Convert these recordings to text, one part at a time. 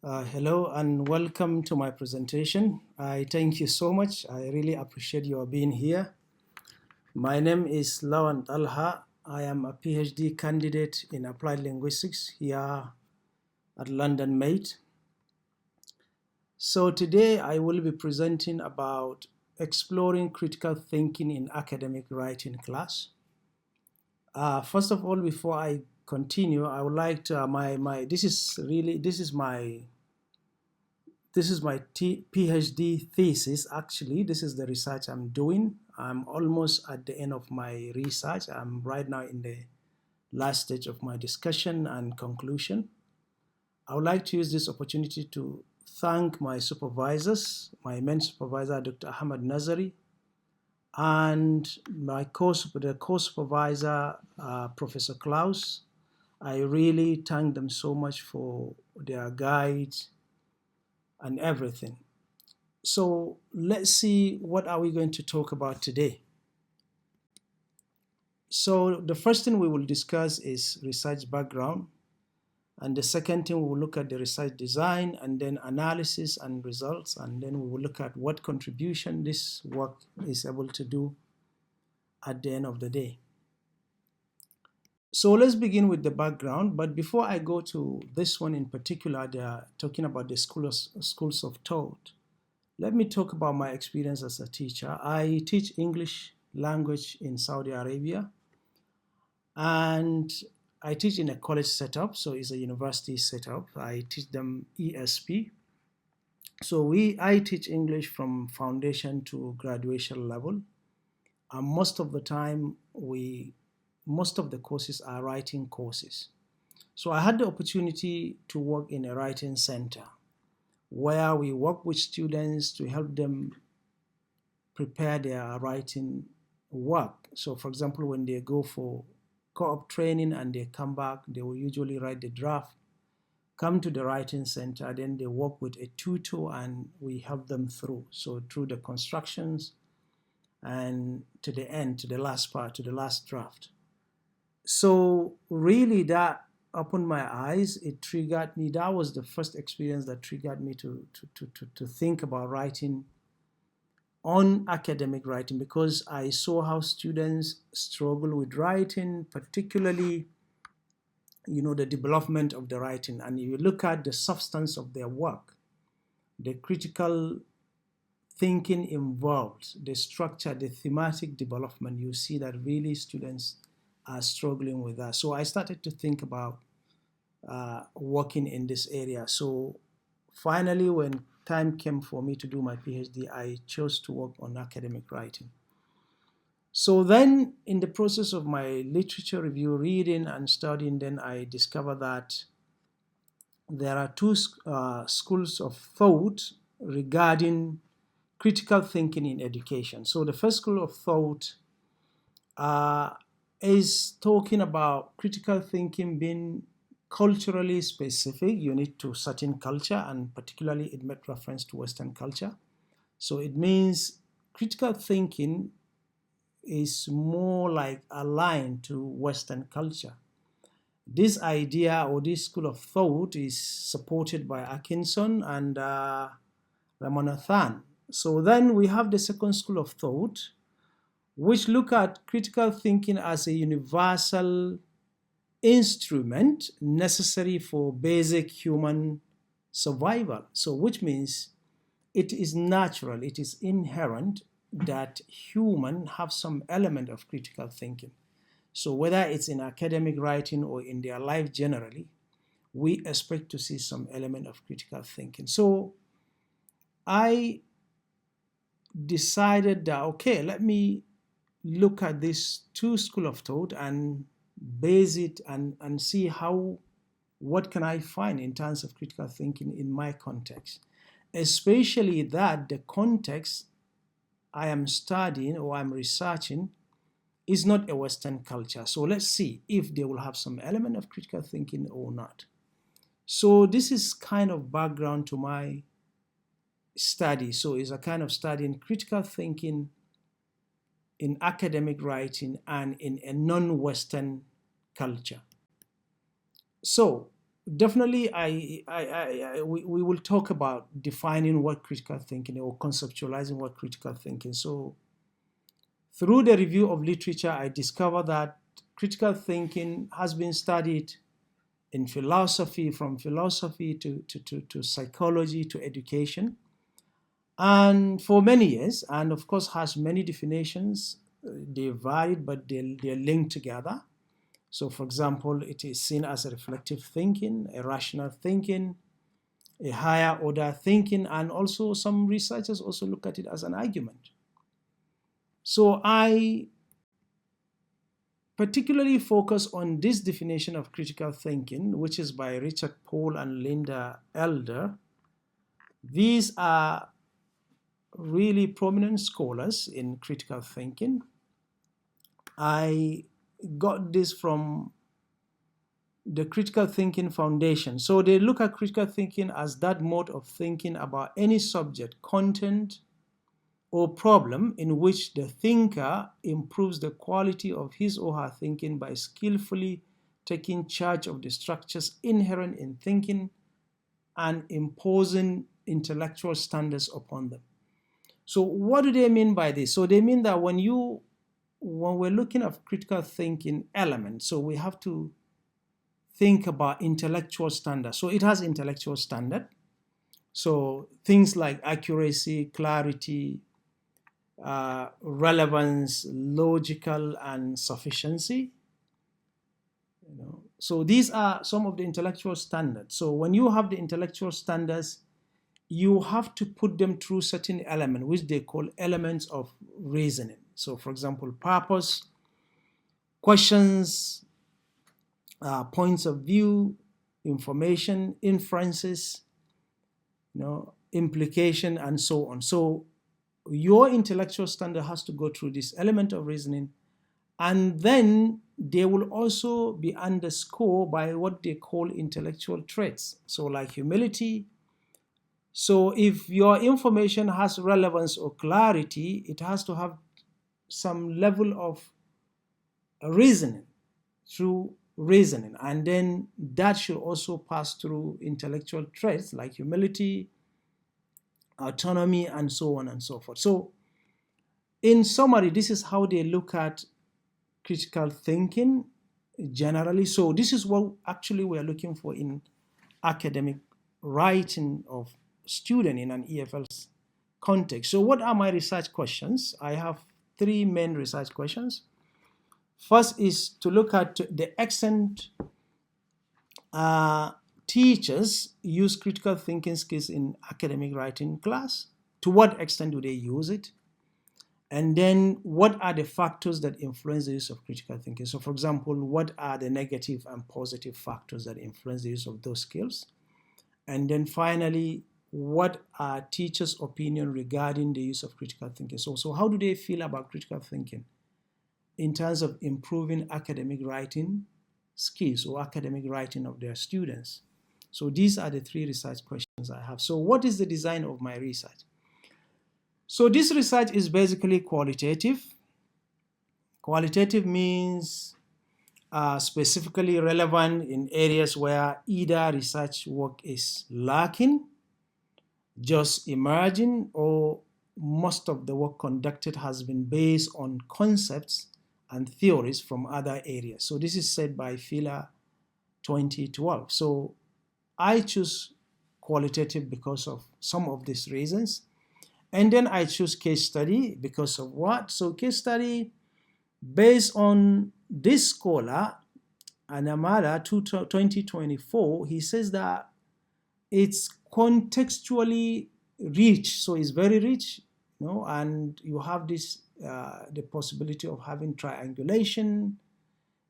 Hello and welcome to my presentation. I thank you so much. I really appreciate your being here. My name is Lawan Dalha. I am a PhD candidate in applied linguistics here at London Mate. So today I will be presenting about exploring critical thinking in academic writing class. First of all, before I continue, I would like to this is my PhD thesis. Actually, this is the research I'm doing. I'm almost at the end of my research. I'm right now in the last stage of my discussion and conclusion. I would like to use this opportunity to thank my supervisors, my main supervisor, Dr. Ahmad Nazari, and the co-supervisor, Professor Klaus. I really thank them so much for their guides and everything. So let's see, what are we going to talk about today? So the first thing we will discuss is research background. And the second thing, we will look at the research design and then analysis and results. And then we will look at what contribution this work is able to do at the end of the day. So let's begin with the background. But before I go to this one in particular, they are talking about the schools of thought. Let me talk about my experience as a teacher. I teach English language in Saudi Arabia, and I teach in a college setup, so it's a university setup. I teach them ESP. So I teach English from foundation to graduation level. And most of the time, most of the courses are writing courses. So I had the opportunity to work in a writing center where we work with students to help them prepare their writing work. So for example, when they go for co-op training and they come back, they will usually write the draft, come to the writing center, then they work with a tutor and we help them through. So through the constructions and to the end, to the last part, to the last draft. So really that opened my eyes. It triggered me. That was the first experience that triggered me to think about writing on academic writing, because I saw how students struggle with writing, particularly, the development of the writing. And you look at the substance of their work, the critical thinking involved, the structure, the thematic development, you see that really students are struggling with that. So I started to think about working in this area. So finally, when time came for me to do my PhD, I chose to work on academic writing. So then in the process of my literature review, reading and studying, then I discovered that there are two schools of thought regarding critical thinking in education. So the first school of thought is talking about critical thinking being culturally specific, unique to certain culture, and particularly it made reference to Western culture. So it means critical thinking is more like aligned to Western culture. This idea or this school of thought is supported by Atkinson and Ramanathan. So then we have the second school of thought, which look at critical thinking as a universal instrument necessary for basic human survival. So which means it is natural, it is inherent that humans have some element of critical thinking. So whether it's in academic writing or in their life generally, we expect to see some element of critical thinking. So I decided that, okay, let me look at these two schools of thought and base it and see what can I find in terms of critical thinking in my context, especially that the context I am studying or I'm researching is not a Western culture. So let's see if they will have some element of critical thinking or not. So this is kind of background to my study. So it's a kind of study in critical thinking in academic writing and in a non-Western culture. So definitely, we will talk about defining what critical thinking or conceptualizing what critical thinking. So through the review of literature, I discovered that critical thinking has been studied in philosophy, from philosophy to psychology to education, and for many years, and of course has many definitions. They varied, but they're linked together. So, for example, it is seen as a reflective thinking, a rational thinking, a higher order thinking, and also some researchers also look at it as an argument. So I particularly focus on this definition of critical thinking, which is by Richard Paul and Linda Elder. These are really prominent scholars in critical thinking. I got this from the Critical Thinking Foundation. So they look at critical thinking as that mode of thinking about any subject, content, or problem in which the thinker improves the quality of his or her thinking by skillfully taking charge of the structures inherent in thinking and imposing intellectual standards upon them. So what do they mean by this? So they mean that when we're looking at critical thinking elements, so we have to think about intellectual standards. So it has intellectual standard. So things like accuracy, clarity, relevance, logical, and sufficiency. So these are some of the intellectual standards. So when you have the intellectual standards, you have to put them through certain elements, which they call elements of reasoning. So, for example, purpose, questions, points of view, information, inferences, implication, and so on. So your intellectual standard has to go through this element of reasoning, and then they will also be underscored by what they call intellectual traits. So like humility. So if your information has relevance or clarity, it has to have some level of reasoning, through reasoning, and then that should also pass through intellectual traits like humility, autonomy, and so on and so forth. So in summary, this is how they look at critical thinking generally. So this is what actually we are looking for in academic writing of student in an EFL context. So what are my research questions? I have three main research questions. First is to look at the extent teachers use critical thinking skills in academic writing class. To what extent do they use it? And then what are the factors that influence the use of critical thinking? So for example, what are the negative and positive factors that influence the use of those skills? And then finally, what are teachers' opinion regarding the use of critical thinking? So how do they feel about critical thinking in terms of improving academic writing skills or academic writing of their students? So these are the three research questions I have. So what is the design of my research? So this research is basically qualitative. Qualitative means specifically relevant in areas where either research work is lacking, just emerging, or most of the work conducted has been based on concepts and theories from other areas. So this is said by Fila 2012. So I choose qualitative because of some of these reasons. And then I choose case study because of what? So case study based on this scholar, Anamara 2024, he says that it's contextually rich. So it's very rich, and you have this, the possibility of having triangulation,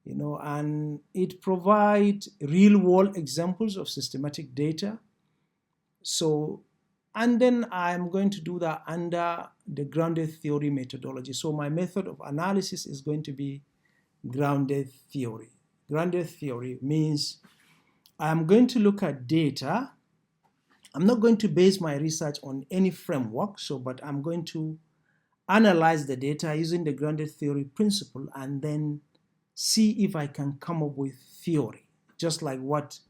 and it provides real world examples of systematic data. So, and then I'm going to do that under the grounded theory methodology. So my method of analysis is going to be grounded theory. Grounded theory means I'm going to look at data. I'm not going to base my research on any framework, but I'm going to analyze the data using the grounded theory principle and then see if I can come up with theory, just like what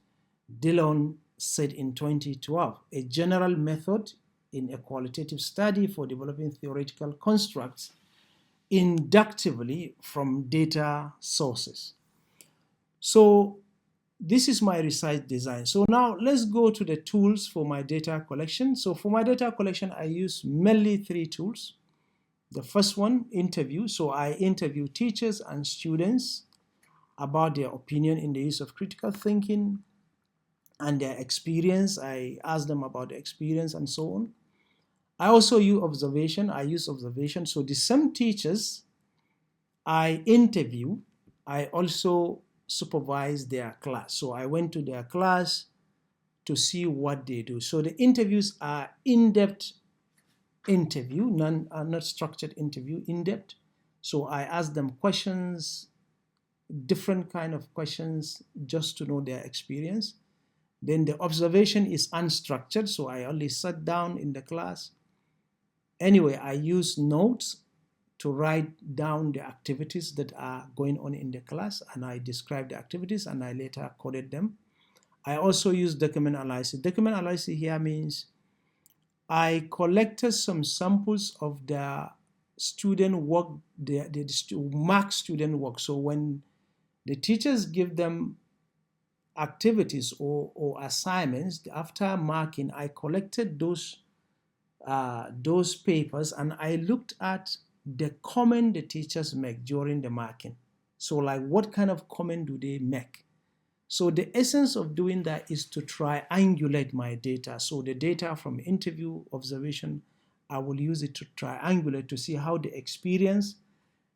Dillon said in 2012, a general method in a qualitative study for developing theoretical constructs inductively from data sources. So this is my research design. So now let's go to the tools for my data collection. So for my data collection, I use mainly 3 tools. The first one, interview. So I interview teachers and students about their opinion in the use of critical thinking and their experience. I ask them about their experience and so on. I also use observation. So the same teachers I interview, I also supervise their class. So I went to their class to see what they do. So the interviews are in-depth interview, not structured interview, in-depth. So I ask them questions, different kind of questions, just to know their experience. Then the observation is unstructured, so I only sat down in the class. Anyway, I use notes to write down the activities that are going on in the class, and I describe the activities and I later coded them. I also use document analysis. Document analysis here means I collected some samples of the student work, the mark student work. So when the teachers give them activities or assignments, after marking, I collected those papers and I looked at the comment the teachers make during the marking. So like what kind of comment do they make? So the essence of doing that is to triangulate my data. So the data from interview, observation, I will use it to triangulate to see how the experience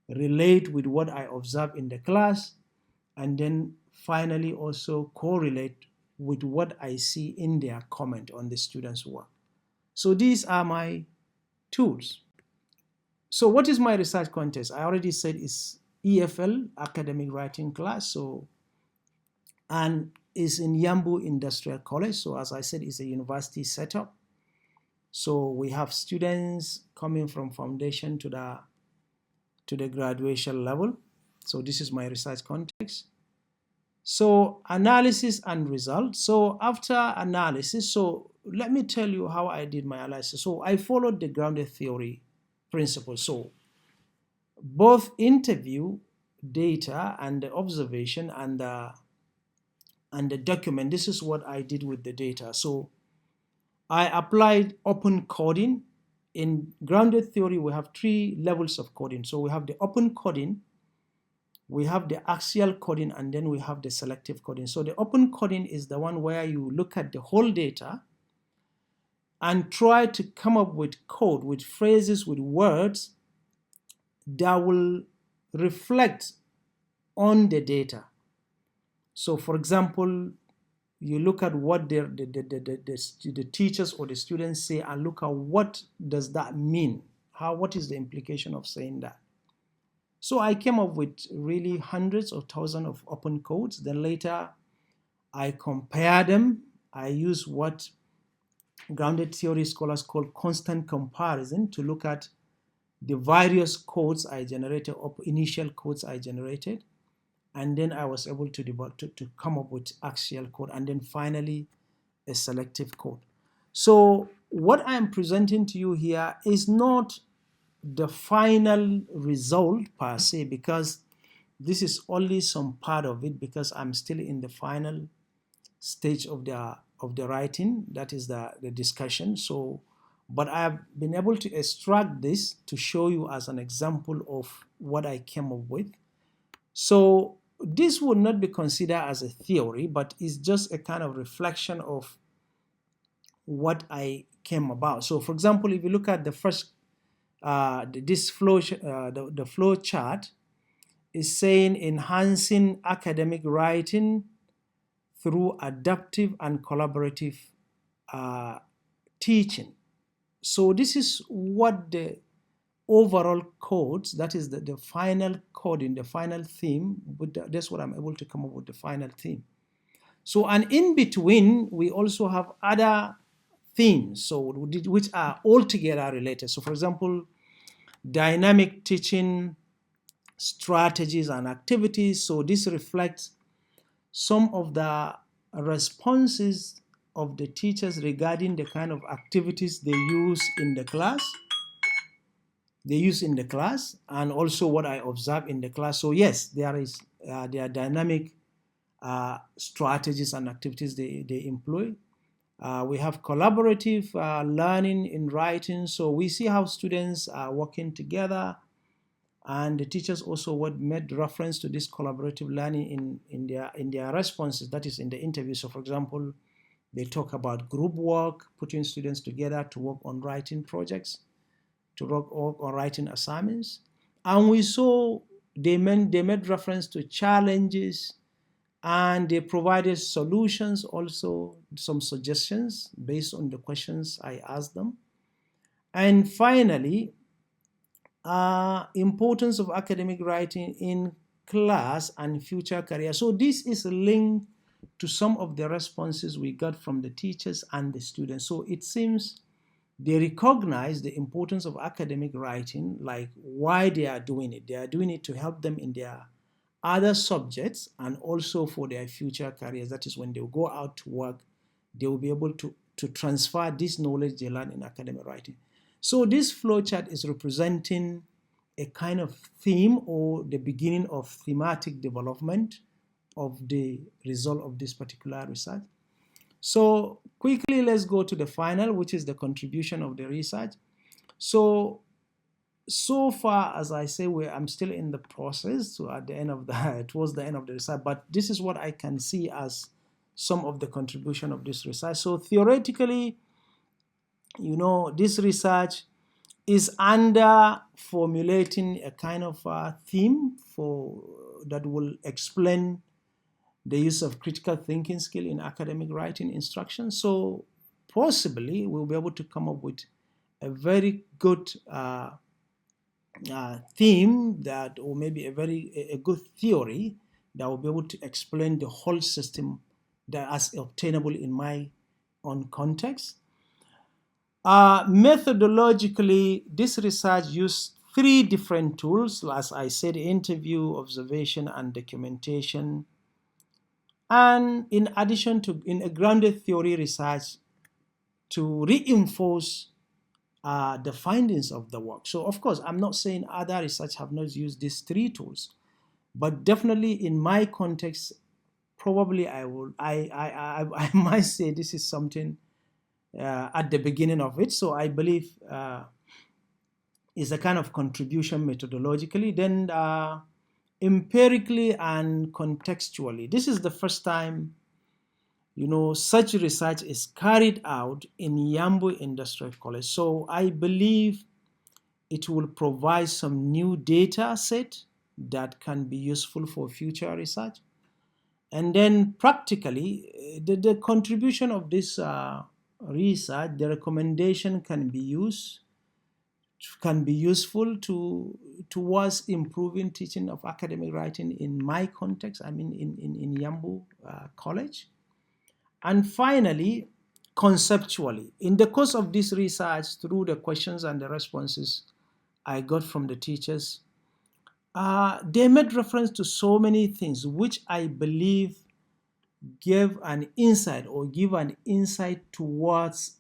relate with what I observe in the class, and then finally also correlate with what I see in their comment on the students' work. So these are my tools. So what is my research context? I already said it's EFL, academic writing class. So, and it's in Yambu Industrial College. So as I said, it's a university setup. So we have students coming from foundation to the graduation level. So this is my research context. So analysis and results. So after analysis, so let me tell you how I did my analysis. So I followed the grounded theory principles. So both interview data and the observation and the document, this is what I did with the data. So I applied open coding. In grounded theory, we have 3 levels of coding. So we have the open coding, we have the axial coding, and then we have the selective coding. So the open coding is the one where you look at the whole data and try to come up with code, with phrases, with words that will reflect on the data. So for example, you look at what the teachers or the students say and look at what does that mean? What is the implication of saying that? So I came up with really hundreds or thousands of open codes. Then later I compare them. I use what grounded theory scholars call constant comparison to look at the various codes I generated, or initial codes I generated. And then I was able to come up with axial code, and then finally a selective code. So what I'm presenting to you here is not the final result per se, because this is only some part of it, because I'm still in the final stage of the writing, that is the discussion. So, but I've been able to extract this to show you as an example of what I came up with. So this would not be considered as a theory, but it's just a kind of reflection of what I came about. So for example, if you look at the first, this flow, the flow chart is saying enhancing academic writing through adaptive and collaborative teaching. So this is what the overall codes, that is the final coding, the final theme, that's what I'm able to come up with, the final theme. So, and in between, we also have other themes, so which are altogether related. So for example, dynamic teaching strategies and activities. So this reflects some of the responses of the teachers regarding the kind of activities they use in the class. And also what I observe in the class. So yes, there are dynamic strategies and activities they employ. We have collaborative learning in writing. So we see how students are working together, and the teachers also made reference to this collaborative learning in their responses, that is in the interview. So for example, they talk about group work, putting students together to work on writing projects, to work on writing assignments. And we saw they made reference to challenges, and they provided solutions, also some suggestions based on the questions I asked them. And finally, importance of academic writing in class and future career. So this is linked to some of the responses we got from the teachers and the students. So it seems they recognize the importance of academic writing, like why they are doing it. They are doing it to help them in their other subjects and also for their future careers. That is, when they go out to work, they will be able to transfer this knowledge they learn in academic writing. So this flowchart is representing a kind of theme or the beginning of thematic development of the result of this particular research. So quickly, let's go to the final, which is the contribution of the research. So far, as I say, I'm still in the process. So at the end of towards the end of the research, but this is what I can see as some of the contribution of this research. So theoretically, this research is under formulating a kind of theme that will explain the use of critical thinking skill in academic writing instruction. So possibly we'll be able to come up with a very good theme or maybe a good theory that will be able to explain the whole system that is obtainable in my own context. Methodologically, this research used 3 different tools, as I said: interview, observation, and documentation. And in addition to in a grounded theory research to reinforce the findings of the work. So of course, I'm not saying other research have not used these 3 tools, but definitely in my context, probably I might say this is something at the beginning of it. So I believe is a kind of contribution methodologically, then empirically and contextually. This is the first time such research is carried out in Yambu Industrial College. So I believe it will provide some new data set that can be useful for future research. And then practically, the contribution of this research, the recommendation can be useful towards improving teaching of academic writing in my context, in Yambu College. And finally, conceptually, in the course of this research, through the questions and the responses I got from the teachers, they made reference to so many things which I believe give an insight towards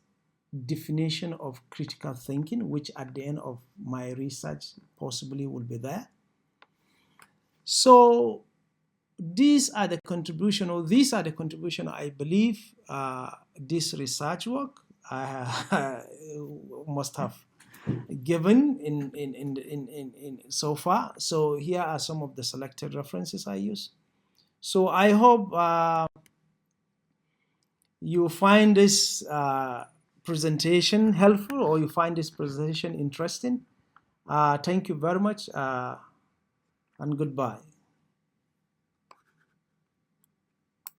definition of critical thinking, which at the end of my research possibly will be there. So these are the contribution I believe this research work must have given in so far. So here are some of the selected references I use. So I hope you find this presentation helpful, or you find this presentation interesting. Thank you very much, and goodbye.